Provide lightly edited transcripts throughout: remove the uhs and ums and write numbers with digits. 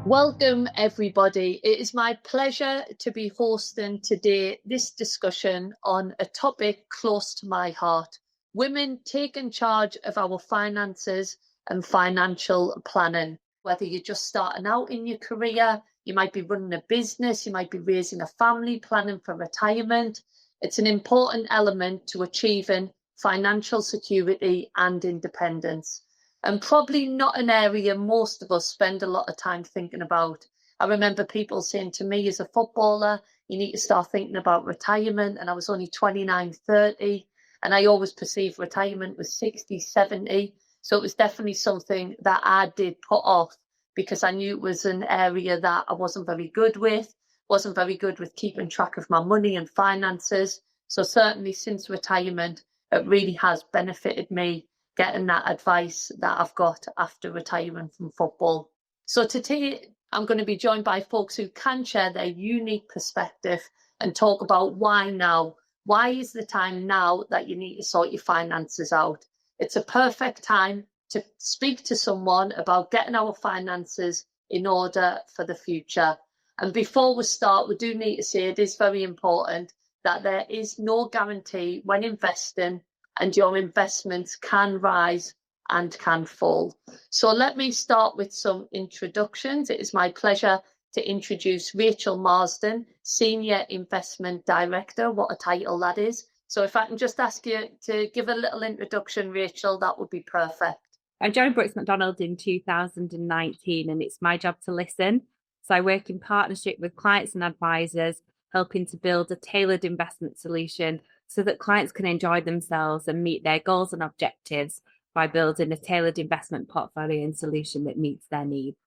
Welcome, everybody. It is my pleasure to be hosting today this discussion on a topic close to my heart: women taking charge of our finances and financial planning. Whether you're just starting out in your career, you might be running a business, you might be raising a family, planning for retirement. It's an important element to achieving financial security and independence, and probably not an area most of us spend a lot of time thinking about. I remember people saying to me as a footballer, you need to start thinking about retirement. And I was only 29, 30. And I always perceived retirement was 60, 70. So it was definitely something that I did put off because I knew it was an area that I wasn't very good with, wasn't very good with keeping track of my money and finances. So certainly since retirement, it really has benefited me getting that advice that I've got after retirement from football. So today I'm going to be joined by folks who can share their unique perspective and talk about why now. Why is the time now that you need to sort your finances out? It's a perfect time to speak to someone about getting our finances in order for the future. And before we start, we do need to say it is very important that there is no guarantee when investing, and your investments can rise and can fall. So let me start with some introductions. It is my pleasure to introduce Rachel Marsden, Senior Investment Director. What a title that is. So if I can just ask you to give a little introduction, Rachel, that would be perfect. I joined Brooks Macdonald in 2019, and it's my job to listen. So I work in partnership with clients and advisors, helping to build a tailored investment solution so that clients can enjoy themselves and meet their goals and objectives by building a tailored investment portfolio and solution that meets their needs.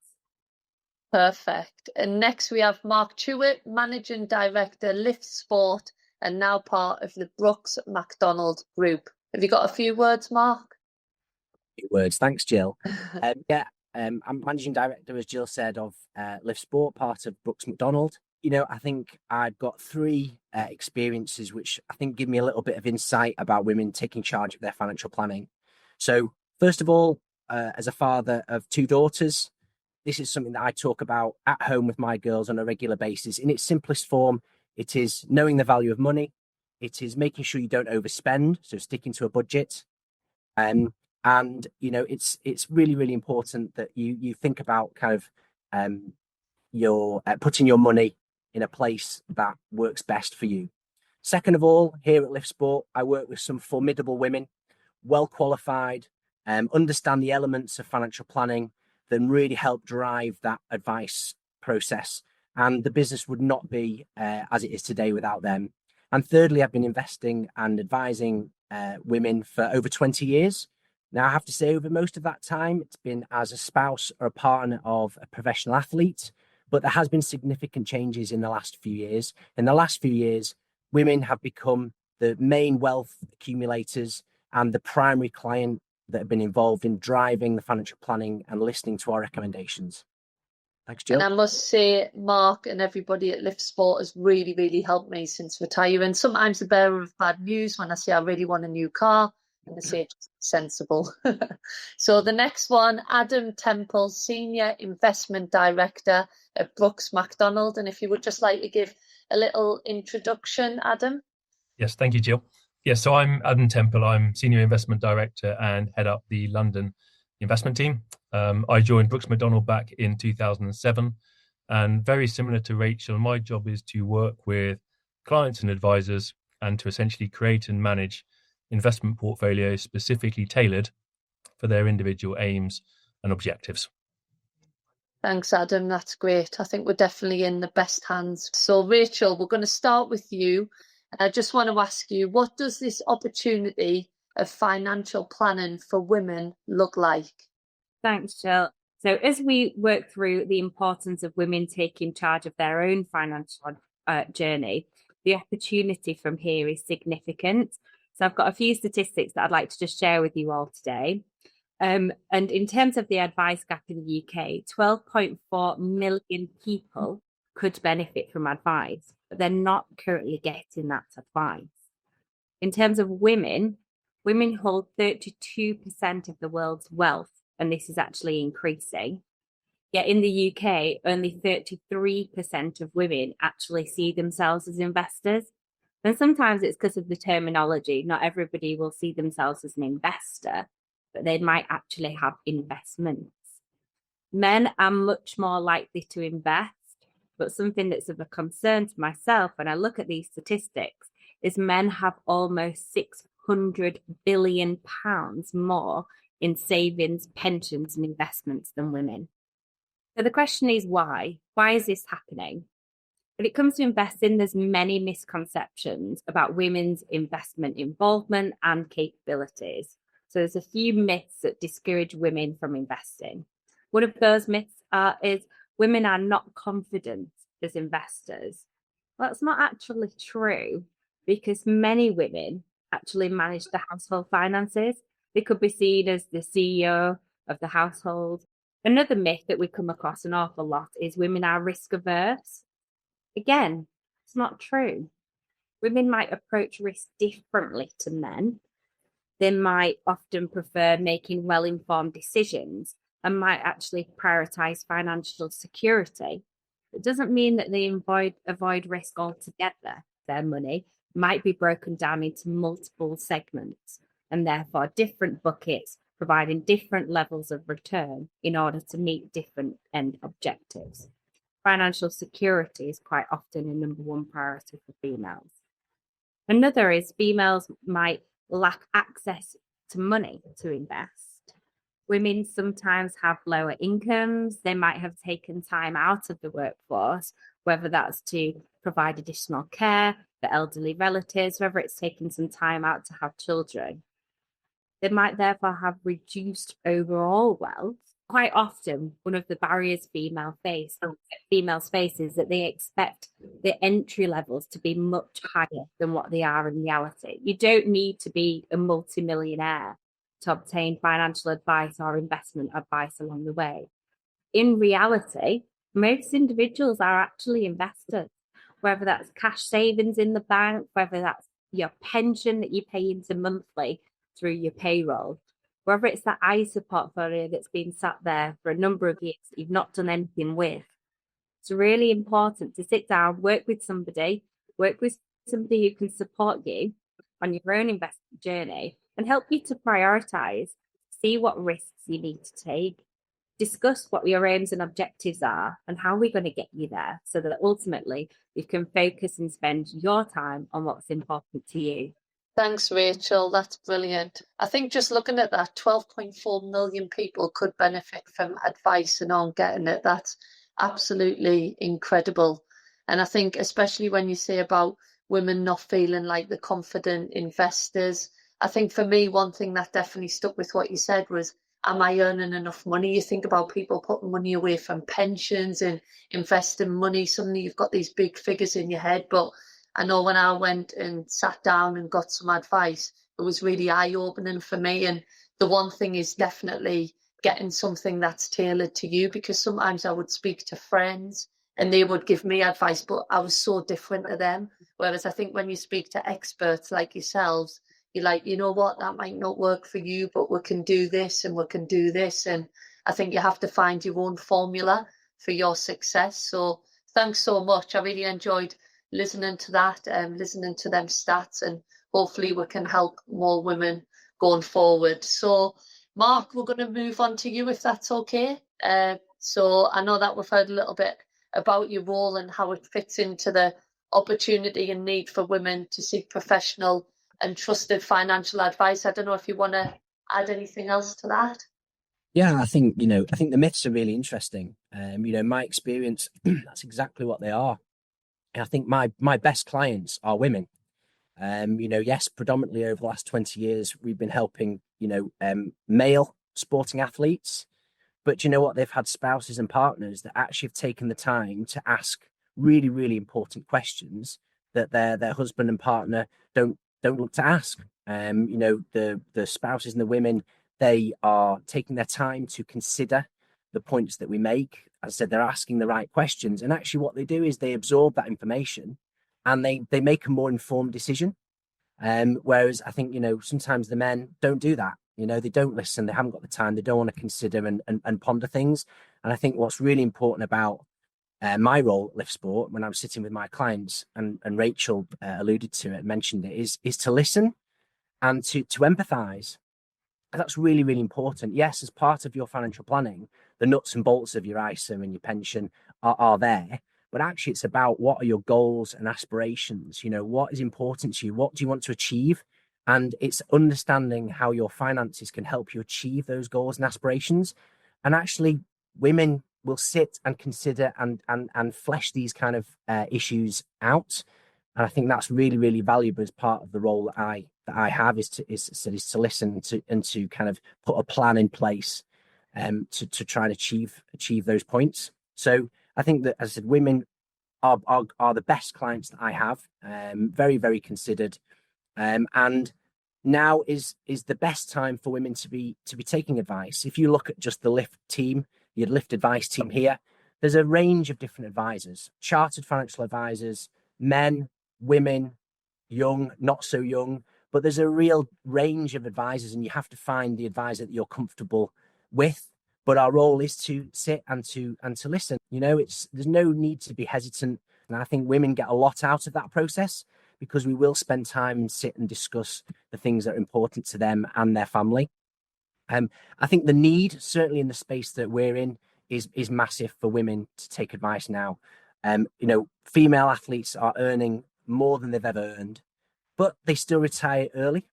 Perfect. And next we have Mark Chewett, Managing Director, Lift Sport, and now part of the Brooks Macdonald Group. Have you got a few words, Mark? Words. Thanks, Jill. I'm Managing Director, as Jill said, of Lift Sport, part of Brooks Macdonald. I think I've got three experiences which I think give me a little bit of insight about women taking charge of their financial planning. So, first of all, as a father of two daughters, this is something that I talk about at home with my girls on a regular basis. In its simplest form, it is knowing the value of money. It is making sure you don't overspend, so sticking to a budget. And it's really, really important that you think about kind of your putting your money in a place that works best for you. Second of all, here at Lift Sport, I work with some formidable women, well qualified, understand the elements of financial planning, that really help drive that advice process. And the business would not be as it is today without them. And thirdly, I've been investing and advising women for over 20 years. Now, I have to say, over most of that time, it's been as a spouse or a partner of a professional athlete, but there has been significant changes in the last few years. In the last few years, women have become the main wealth accumulators and the primary client that have been involved in driving the financial planning and listening to our recommendations. Thanks, Jill. And I must say, Mark and everybody at Lift Sport has really, really helped me since retiring. Sometimes the bearer of bad news when I say I really want a new car, and they say it's sensible. So the next one, Adam Temple, Senior Investment Director at Brooks Macdonald. And if you would just like to give a little introduction, Adam. Yes, thank you, Jill. Yes, so I'm Adam Temple. I'm Senior Investment Director and head up the London investment team. I joined Brooks Macdonald back in 2007, and very similar to Rachel, my job is to work with clients and advisors and to essentially create and manage investment portfolios specifically tailored for their individual aims and objectives. Thanks, Adam. That's great. I think we're definitely in the best hands. So, Rachel, we're going to start with you. I just want to ask you, what does this opportunity of financial planning for women look like? Thanks, Jill. So as we work through the importance of women taking charge of their own financial journey, the opportunity from here is significant. So I've got a few statistics that I'd like to just share with you all today. And in terms of the advice gap in the UK, 12.4 million people could benefit from advice, but they're not currently getting that advice. In terms of women hold 32% of the world's wealth, and this is actually increasing. Yet in the UK, only 33% of women actually see themselves as investors. And sometimes it's because of the terminology. Not everybody will see themselves as an investor, but they might actually have investments. Men are much more likely to invest, but something that's of a concern to myself when I look at these statistics is men have almost £600 billion more in savings, pensions, and investments than women. So the question is why? Why is this happening? When it comes to investing, there's many misconceptions about women's investment involvement and capabilities. So there's a few myths that discourage women from investing. One of those myths is women are not confident as investors. Well, that's not actually true, because many women actually manage the household finances. They could be seen as the CEO of the household. Another myth that we come across an awful lot is women are risk averse. Again, it's not true. Women might approach risk differently to men. They might often prefer making well-informed decisions and might actually prioritize financial security. It doesn't mean that they avoid risk altogether. Their money might be broken down into multiple segments and therefore different buckets, providing different levels of return in order to meet different end objectives. Financial security is quite often a number one priority for females. Another is females might lack access to money to invest. Women sometimes have lower incomes. They might have taken time out of the workforce, whether that's to provide additional care for elderly relatives, whether it's taking some time out to have children. They might therefore have reduced overall wealth. Quite often, one of the barriers females face is that they expect the entry levels to be much higher than what they are in reality. You don't need to be a multimillionaire to obtain financial advice or investment advice along the way. In reality, most individuals are actually investors, whether that's cash savings in the bank, whether that's your pension that you pay into monthly through your payroll, whether it's that ISA portfolio that's been sat there for a number of years that you've not done anything with. It's really important to sit down, work with somebody who can support you on your own investment journey and help you to prioritize, see what risks you need to take, discuss what your aims and objectives are and how we're going to get you there so that ultimately you can focus and spend your time on what's important to you. Thanks, Rachel. That's brilliant. I think just looking at that, 12.4 million people could benefit from advice and aren't getting it. That's absolutely incredible. And I think especially when you say about women not feeling like the confident investors, I think for me, one thing that definitely stuck with what you said was, am I earning enough money? You think about people putting money away from pensions and investing money. Suddenly you've got these big figures in your head. But I know when I went and sat down and got some advice, it was really eye-opening for me. And the one thing is definitely getting something that's tailored to you, because sometimes I would speak to friends and they would give me advice, but I was so different to them. Whereas I think when you speak to experts like yourselves, you're like, you know what, that might not work for you, but we can do this and we can do this. And I think you have to find your own formula for your success. So thanks so much. I really enjoyed listening to that, listening to them stats, and hopefully we can help more women going forward. So Mark, we're going to move on to you if that's okay. So I know that we've heard a little bit about your role and how it fits into the opportunity and need for women to seek professional and trusted financial advice. I don't know if you want to add anything else to that. Yeah, I think the myths are really interesting. My experience, that's exactly what they are. And I think my best clients are women. Yes, predominantly over the last 20 years, we've been helping, male sporting athletes. But you know what? They've had spouses and partners that actually have taken the time to ask really, really important questions that their husband and partner don't look to ask. The spouses and the women, they are taking their time to consider the points that we make. As I said, they're asking the right questions. And actually what they do is they absorb that information and they make a more informed decision. Whereas I think, sometimes the men don't do that. You know, they don't listen, they haven't got the time, they don't want to consider and ponder things. And I think what's really important about my role at Lift Sport, when I'm sitting with my clients, and Rachel alluded to it, mentioned it, is to listen and to empathise. That's really, really important. Yes, as part of your financial planning, the nuts and bolts of your ISA and your pension are there. But actually, it's about what are your goals and aspirations? You know, what is important to you? What do you want to achieve? And it's understanding how your finances can help you achieve those goals and aspirations. And actually, women will sit and consider and flesh these kind of issues out. And I think that's really, really valuable as part of the role that I have is to listen and to kind of put a plan in place to try and achieve those points. So I think that, as I said, women are the best clients that I have, very, very considered. And now is the best time for women to be taking advice. If you look at just the Lift team, your Lift advice team here, there's a range of different advisors, chartered financial advisors, men, women, young, not so young, but there's a real range of advisors, and you have to find the advisor that you're comfortable with. But our role is to sit and to listen. You know, there's no need to be hesitant. And I think women get a lot out of that process, because we will spend time and sit and discuss the things that are important to them and their family. I think the need, certainly in the space that we're in, is massive for women to take advice now. You know, female athletes are earning more than they've ever earned, but they still retire early.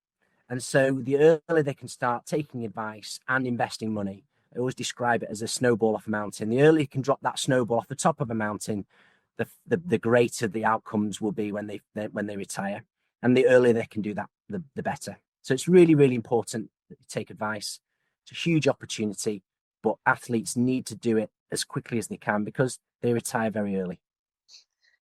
And so the earlier they can start taking advice and investing money, I always describe it as a snowball off a mountain. The earlier you can drop that snowball off the top of a mountain, the greater the outcomes will be when they retire. And the earlier they can do that, the better. So it's really, really important that you take advice. It's a huge opportunity, but athletes need to do it as quickly as they can, because they retire very early.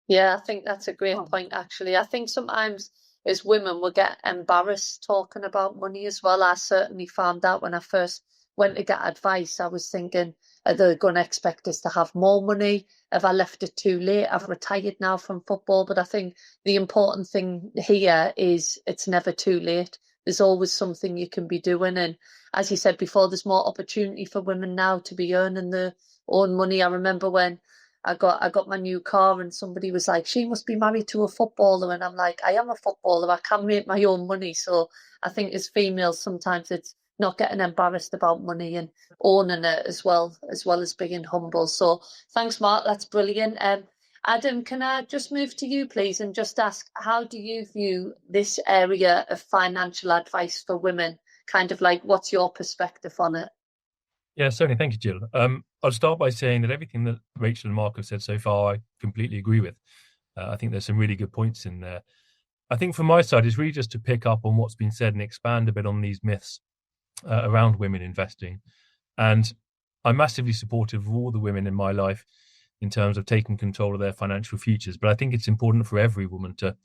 Yeah, I think that's a great point, actually. I think sometimes as women we get embarrassed talking about money as well. I certainly found that when I first went to get advice, I was thinking, are they going to expect us to have more money? Have I left it too late? I've retired now from football. But I think the important thing here is it's never too late. There's always something you can be doing. And as you said before, there's more opportunity for women now to be earning their own money. I remember when I got my new car and somebody was like, she must be married to a footballer. And I'm like, I am a footballer. I can make my own money. So I think as females, sometimes it's not getting embarrassed about money and owning it as well as being humble. So thanks, Mark. That's brilliant. Adam, can I just move to you, please, and just ask, how do you view this area of financial advice for women? Kind of like, what's your perspective on it? Yeah, certainly. Thank you, Jill. I'll start by saying that everything that Rachel and Mark have said so far, I completely agree with. I think there's some really good points in there. I think from my side, it's really just to pick up on what's been said and expand a bit on these myths around women investing. And I'm massively supportive of all the women in my life in terms of taking control of their financial futures. But I think it's important for every woman to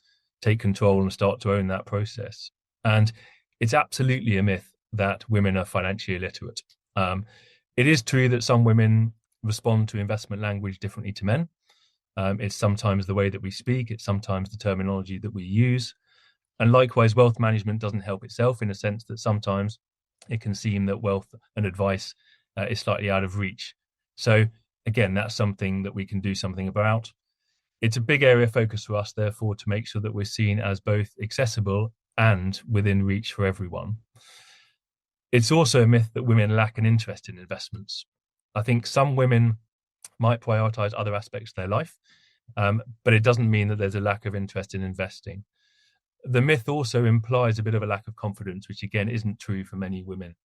take control and start to own that process. And it's absolutely a myth that women are financially illiterate. It is true that some women respond to investment language differently to men. It's sometimes the way that we speak. It's sometimes the terminology that we use. And likewise, wealth management doesn't help itself, in a sense that sometimes it can seem that wealth and advice is slightly out of reach. So again, that's something that we can do something about. It's a big area of focus for us, therefore, to make sure that we're seen as both accessible and within reach for everyone. It's also a myth that women lack an interest in investments. I think some women might prioritize other aspects of their life, but it doesn't mean that there's a lack of interest in investing. The myth also implies a bit of a lack of confidence, which again isn't true for many women.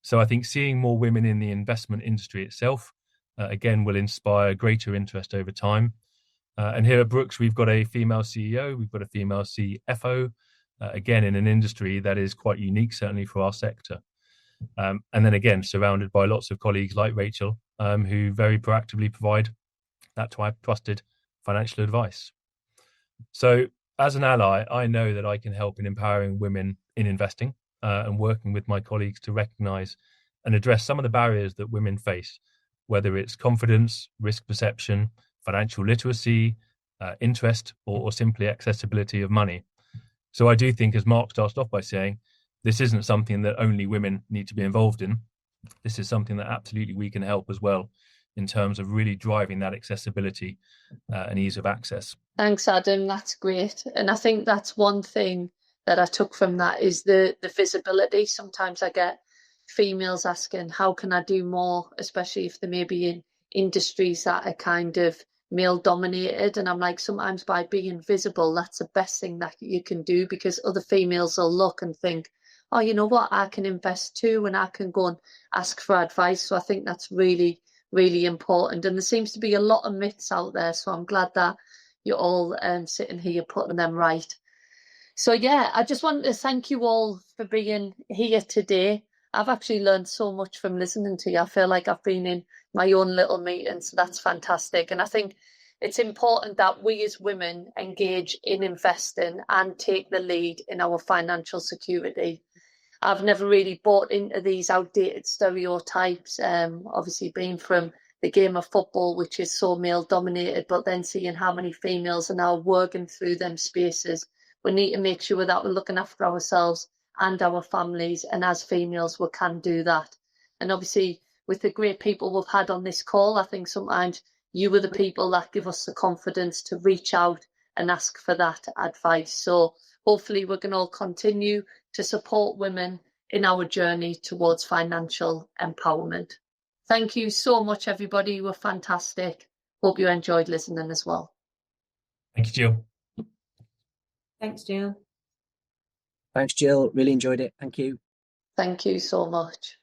So I think seeing more women in the investment industry itself, again, will inspire greater interest over time. And here at Brooks, we've got a female CEO, we've got a female CFO, again, in an industry that is quite unique, certainly for our sector. And then again, surrounded by lots of colleagues like Rachel, who very proactively provide that trusted financial advice. So as an ally, I know that I can help in empowering women in investing and working with my colleagues to recognise and address some of the barriers that women face, whether it's confidence, risk perception, financial literacy, interest, or simply accessibility of money. So I do think, as Mark started off by saying, this isn't something that only women need to be involved in. This is something that absolutely we can help as well in terms of really driving that accessibility and ease of access. Thanks, Adam. That's great. And I think that's one thing that I took from that is the visibility. Sometimes I get females asking, how can I do more, especially if they may be in industries that are kind of male dominated. And I'm like, sometimes by being visible, that's the best thing that you can do, because other females will look and think, oh, you know what, I can invest too, and I can go and ask for advice. So I think that's really, really important. And there seems to be a lot of myths out there. So I'm glad that you're all sitting here putting them right. So yeah, I just wanted to thank you all for being here today. I've actually learned so much from listening to you. I feel like I've been in my own little meeting, so that's fantastic. And I think it's important that we as women engage in investing and take the lead in our financial security. I've never really bought into these outdated stereotypes, obviously being from the game of football, which is so male dominated, but then seeing how many females are now working through them spaces. We need to make sure that we're looking after ourselves and our families, and as females we can do that. And obviously with the great people we've had on this call, I think sometimes you are the people that give us the confidence to reach out and ask for that advice. So hopefully we can all continue to support women in our journey towards financial empowerment. Thank you so much, everybody. You were fantastic. Hope you enjoyed listening as well. Thank you, Jill. Thanks, Jill. Thanks, Jill. Really enjoyed it. Thank you. Thank you so much.